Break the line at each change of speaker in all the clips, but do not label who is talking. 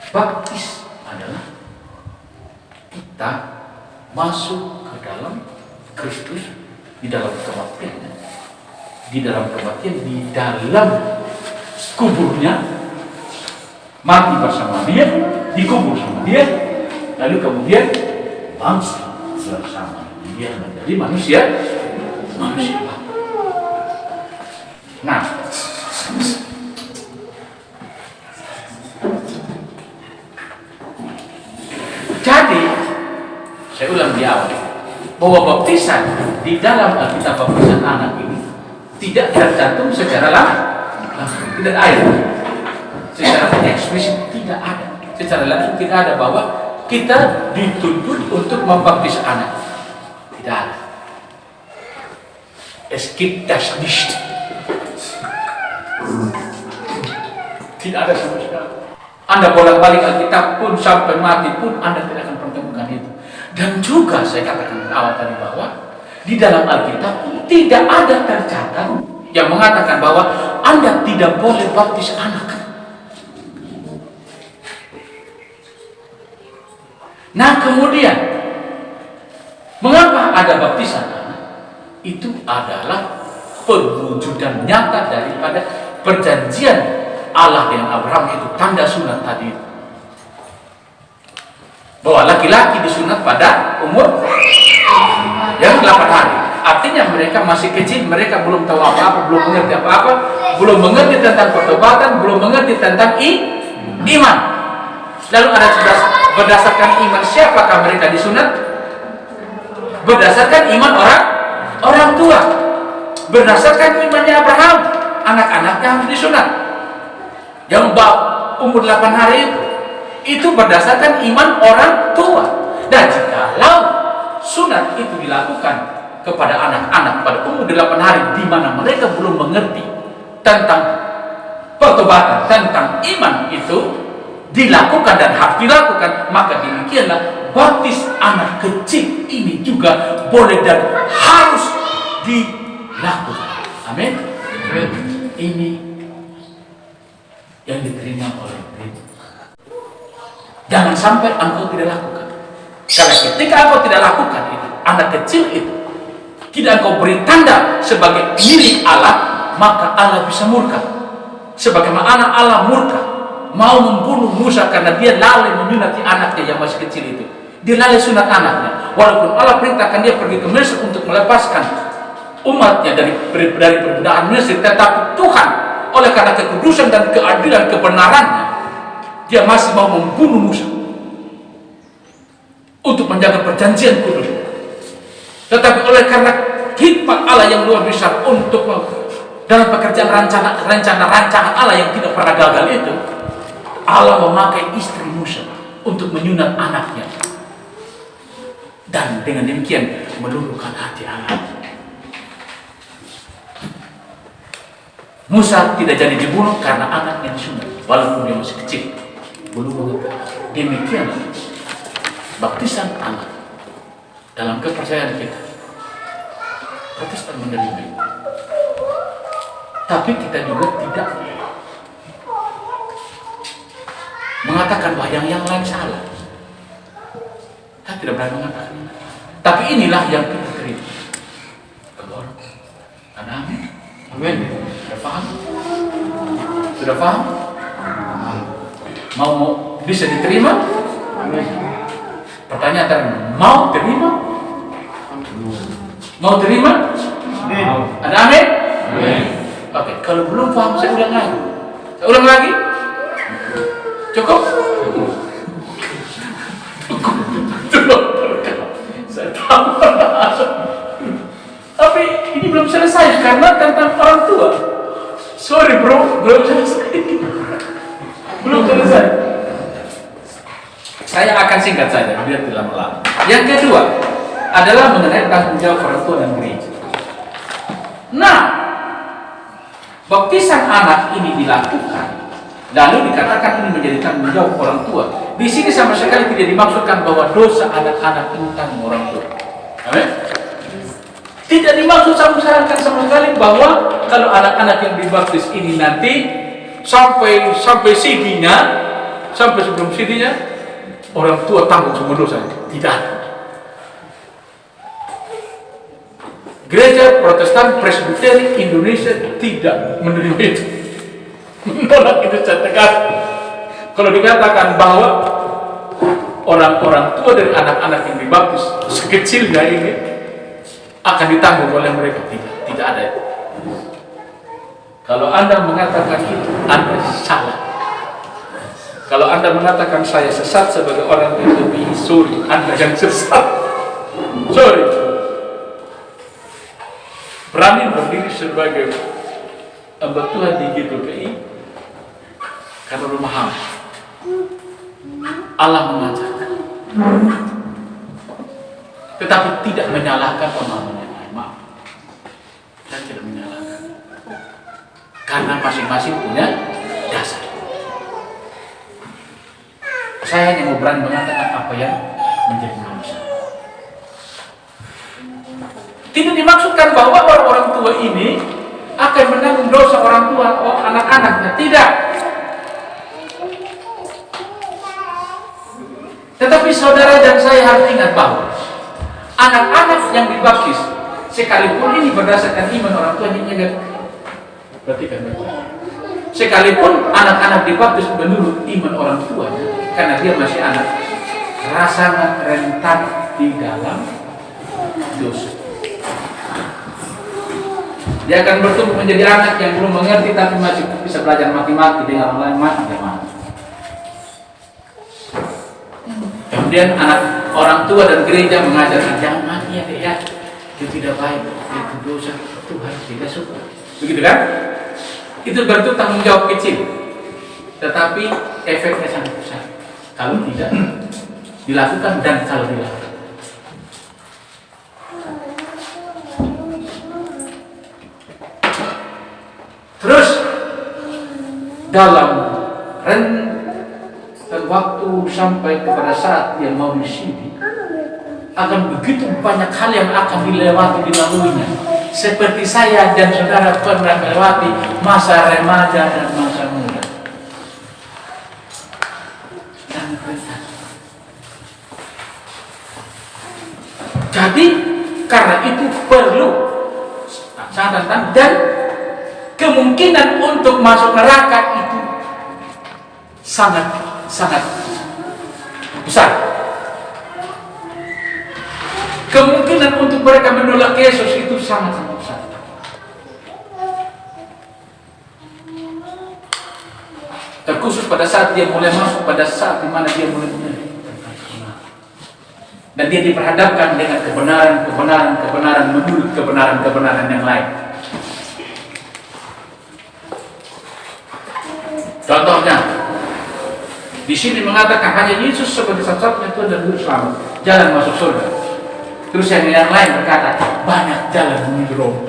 Baptis adalah kita masuk ke dalam Kristus, di dalam kematiannya, di dalam kuburnya, mati bersama dia, dikubur sama dia, lalu kemudian bangkit bersama dia menjadi manusia baru. Nah, jadi saya ulang di awal bahwa baptisan di dalam Alkitab, baptisan anak ini tidak tercantum secara langsung, tidak ada secara eksplisit, tidak ada secara langsung, tidak ada bahwa kita dituntut untuk membaptis anak, tidak ada. Es gibt das nicht, tidak ada sama sekali. Anda bolak-balik Alkitab pun sampai mati pun Anda tidak akan pertemukan itu. Dan juga saya katakan awal tadi bahwa di dalam Alkitab tidak ada tercatat yang mengatakan bahwa Anda tidak boleh baptis anak. Nah kemudian, mengapa ada baptisan anak? Itu adalah perwujudan nyata daripada perjanjian Allah dengan Abraham, itu tanda sunat tadi, bahwa laki-laki disunat pada umur yang 8 hari. Artinya mereka masih kecil, mereka belum tahu apa-apa, belum mengerti apa-apa, belum mengerti tentang pertobatan, belum mengerti tentang iman. Lalu ada berdasarkan iman siapakah mereka disunat? Berdasarkan iman orang tua. Berdasarkan imannya Abraham, anak-anaknya harus disunat. Yang umur 8 hari itu berdasarkan iman orang tua. Dan jikalau sunat itu dilakukan kepada anak-anak pada umur 8 hari di mana mereka belum mengerti tentang pertobatan, tentang iman itu dilakukan dan harus dilakukan, maka demikianlah baptis anak kecil ini juga boleh dan harus dilakukan. Amin. Ini yang diterima oleh Tuhan. Jangan sampai engkau tidak lakukan. Karena ketika engkau tidak lakukan itu, anak kecil itu tidak engkau beri tanda sebagai milik Allah, maka Allah bisa murka. Sebagaimana Allah murka mau membunuh Musa karena dia lalai menyunati anaknya yang masih kecil itu. Dia lalai sunat anaknya. Walaupun Allah perintahkan dia pergi ke Mesir untuk melepaskan umatnya dari perbudakan Mesir, tetapi Tuhan oleh karena kekudusan dan keadilan kebenarannya, dia masih mau membunuh Musa untuk menjaga perjanjian kudus. Tetapi oleh karena hikmat Allah yang luar biasa untuk dalam pekerjaan rencana Allah yang tidak pernah gagal itu, Allah memakai istri Musa untuk menyunat anaknya, dan dengan demikian meluluhkan hati Allah. Musa tidak jadi dibunuh karena anaknya disunat, walaupun dia masih kecil, belum mengerti. Demikianlah baptisan anak dalam kepercayaan kita. Protestan menerima itu, tapi kita juga tidak mengatakan bahwa yang lain salah. Kita tidak berani mengatakan. Tapi inilah yang kita terima. Amin. Amin. Sudah paham? Sudah paham? Mau bisa diterima? Amin. Pertanyaan tadi, mau terima? Mau terima? Amin. Ada amin? Amin. Oke, kalau belum paham saya ulang lagi. Saya ulang lagi? Cukup? Saya tahu. Tapi ini belum selesai karena tentang orang tua. Sorry bro, belum selesai. Belum selesai. Saya akan singkat saja, biar tidak lama-lama. Yang kedua adalah mengenai tanggung jawab orang tua dan gereja. Nah, baptisan anak ini dilakukan, lalu dikatakan ini menjadi tanggung jawab orang tua. Di sini sama sekali tidak dimaksudkan bahwa dosa anak-anak itu tanggung orang tua. Amin. Tidak dimaksud sama sekali bahwa kalau anak-anak yang dibaptis ini nanti sampai siginya sampai sebelum sininya orang tua tanggung semua dosa. Tidak. Gereja Protestan Presbiteri Indonesia tidak menerima itu. Menolak itu secara tegas. Kalau dikatakan bahwa orang-orang tua dari anak-anak yang dibaptis sekecilnya ini akan ditanggung oleh mereka, tidak ada itu. Kalau Anda mengatakan itu, Anda salah. Kalau Anda mengatakan saya sesat sebagai orang yang lebih, sorry, Anda yang sesat. Sorry. Berani berdiri sebagai hamba Tuhan di GPI karena memahami Allah mengajarkan, tetapi tidak menyalahkan pemahaman yang lain. Maaf, saya tidak menyalahkan karena masing-masing punya dasar. Saya hanya mau berani mengatakan apa yang menjadi manusia. Tidak dimaksudkan bahwa orang-orang tua ini akan menanggung dosa orang tua anak-anaknya. Tidak. Tetapi saudara dan saya harus ingat bahwa anak-anak yang dibaptis, sekalipun ini berdasarkan iman orang tuanya, perhatikan baik-baik. Sekalipun anak-anak dibaptis menurut iman orang tuanya, karena dia masih anak, sangat rentan di dalam dosa. Dia akan bertumbuh menjadi anak yang belum mengerti tapi masih bisa belajar mati-mati dengan orang lain mati gimana. Kemudian anak orang tua dan gereja mengajarkan jangan mati ya dek ya, itu tidak baik, itu dosa, Tuhan tidak suka. Begitu kan? Itu bentuk tanggung jawab kecil, tetapi efeknya sangat besar kalau tidak dilakukan dan kalau dilakukan. Terus dalam rentang waktu sampai kepada saat dia mau di sini, akan begitu banyak hal yang akan dilaluinya. Seperti saya dan saudara pernah melewati masa remaja dan masa muda. Jadi karena itu perlu catatan dan kemungkinan untuk masuk neraka itu sangat besar. Kemungkinan untuk mereka menolak Yesus itu sangat besar. Terkhusus pada saat dia mulai masuk, pada saat dimana dia mulai dan dia diperhadapkan dengan kebenaran menurut kebenaran yang lain. Contohnya, di sini mengatakan hanya Yesus sebagai satu-satunya Tuhan dan Juru Selamat, jalan masuk surga. Terus yang lain berkata banyak jalan menuju Roma.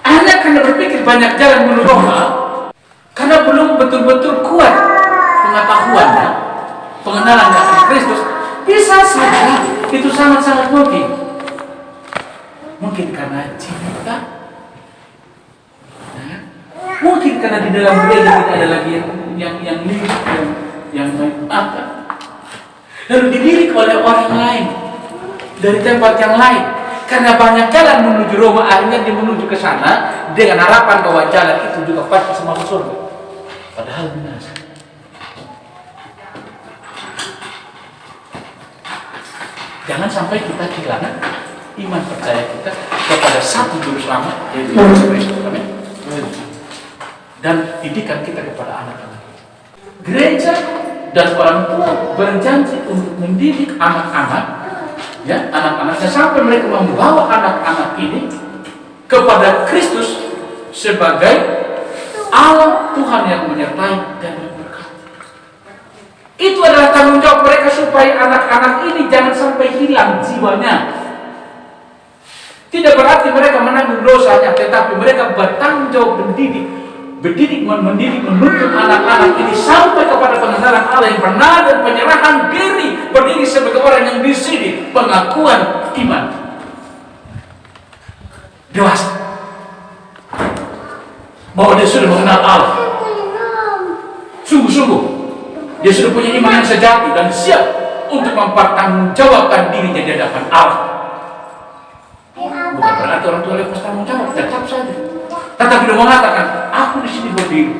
Anda karena berpikir banyak jalan menuju Roma, karena belum betul-betul kuat pengetahuannya, pengenalan akan Kristus, bisa saja itu sangat-sangat mungkin. Mungkin karena cinta, mungkin karena di dalam gereja tidak ada lagi yang apa, lalu dilirik oleh orang lain dari tempat yang lain. Karena banyak jalan menuju Roma, akhirnya dia menuju ke sana dengan harapan bahwa jalan itu juga pasti masuk surga. Padahal binasa. Jangan sampai kita kehilangan iman percaya kita kepada satu Juru Selamat, yaitu Yesus Kristus. Amin. Dan didikan kita kepada anak-anak. Gereja dan orang tua berjanji untuk mendidik anak-anak, ya, anak-anaknya sampai mereka membawa anak-anak ini kepada Kristus sebagai Allah Tuhan yang menyertai dan memberkati. Itu adalah tanggung jawab mereka supaya anak-anak ini jangan sampai hilang jiwanya. Tidak berarti mereka menanggung dosanya, tetapi mereka bertanggung jawab mendidik, menuntut anak-anak ini sampai kepada pengenalan Allah yang benar dan penyerahan diri, berdiri sebagai orang yang di sini, pengakuan iman dewasa. bahwa dia sudah mengenal Allah. Sungguh-sungguh dia sudah punya iman yang sejati dan siap untuk mempertanggungjawabkan dirinya di hadapan Allah. Bukan berarti orang tua lepas tanggung jawab, tetap saja. Tetapi dia mengatakan, aku di sini berdiri.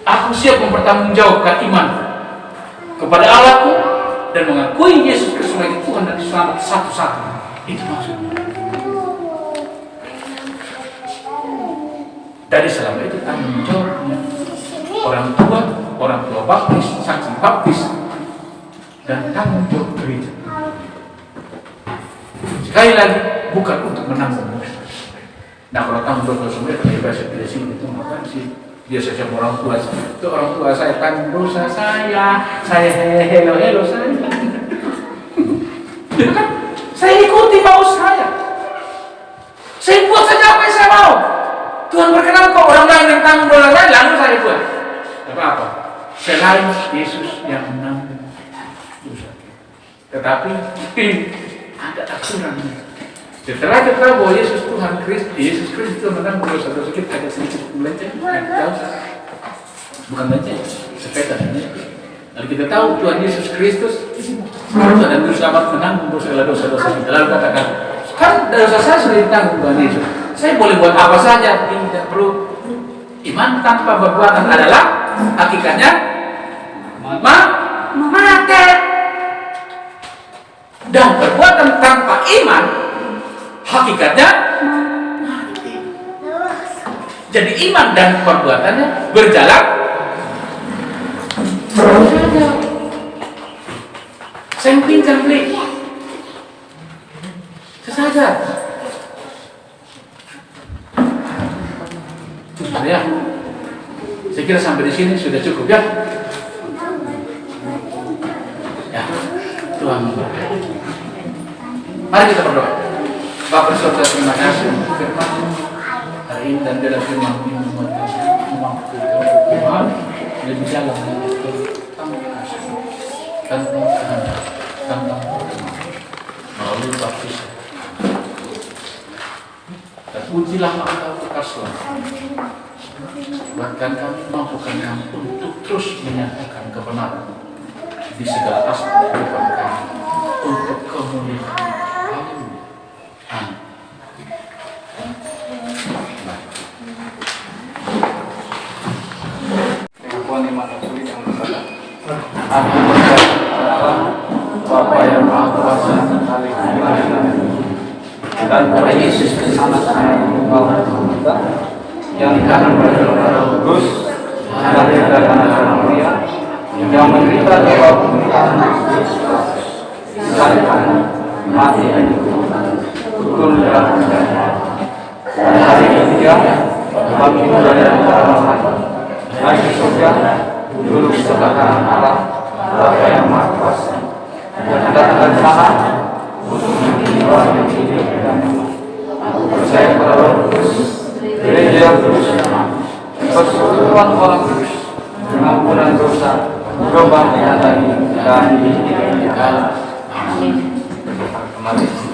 Aku siap mempertanggungjawabkan iman kepada Allahku dan mengakui Yesus Kristus sebagai Tuhan dan Selamat satu-satunya. Itu maksudnya. Dari selama itu tanggung jawabnya orang tua baptis, saksi baptis, dan tanggung jawab gereja. Sekali lagi, bukan untuk menanggung dosa. Nah, kalau tanggung jawab dosa mereka dari bahasa di sini itu ngapain sih? Dia sejak orang tua itu orang tua saya tanggung dosa saya hello saya. Ya kan? Saya ikuti mau saya buat saja apa yang saya mau. Tuhan berkenan kok orang lain yang tanggung dosa saya, lalu saya buat. Apa? Selain Yesus yang menanggung dosa. Tetapi ada aturannya. Setelah kita tahu bahwa Yesus Tuhan Yesus Kristus itu menanggung dosa-dosa kita, agak sedikit melenceng, bukan melenceng, sepeda. Lalu kita tahu Tuhan Yesus Kristus Tuhan dan Juru Selamat menanggung dosa-dosa kita. Lalu katakan, kan dosa saya sudah ditanggung Tuhan Yesus. Saya boleh buat apa saja, tidak perlu. Iman tanpa perbuatan adalah hakikatnya mati. Dan perbuatan tanpa iman hakikatnya mati. Jadi iman dan perbuatannya berjalan saja. Saya pinjam beli. Itu saja. Sudah ya. Saya kira sampai di sini sudah cukup ya. Ya, Tuhan memberkati. Mari kita berdoa. Bapak Surga, terima kasih untuk firman-Mu hari ini dan dalam firman-Mu yang memampu Tuhan lebih dalam tanpa kehendak, tanpa melalui baptisan. Dan pujilah Engkau kekasih. Bahkan kami mampukan kami untuk terus menyatakan kebenaran di segala aspek kehidupan kami untuk kemuliaan. Aku berdoa Bapa yang Maha Kuasa dan pada Yesus bersama-sama kita yang dikatakan pada Roh Kudus dari anak Maria yang menderita di bawah pemerintahan disalibkan, mati dan dikuburkan, turun dalam kejadian. Pada hari ketiga bangkit dari antara mati, naik ke surga, duduk sebelah kanan Allah Bapa yang Maha Kuasa, dan datang ke sana untuk menjadi orang yang hidup dan aman. Aku percaya pada Roh Kudus, gereja yang kudus dan aman, persekutuan orang kudus, pengampunan dosa, kebangkitan dan hidup yang kekal. Amin. Kembali.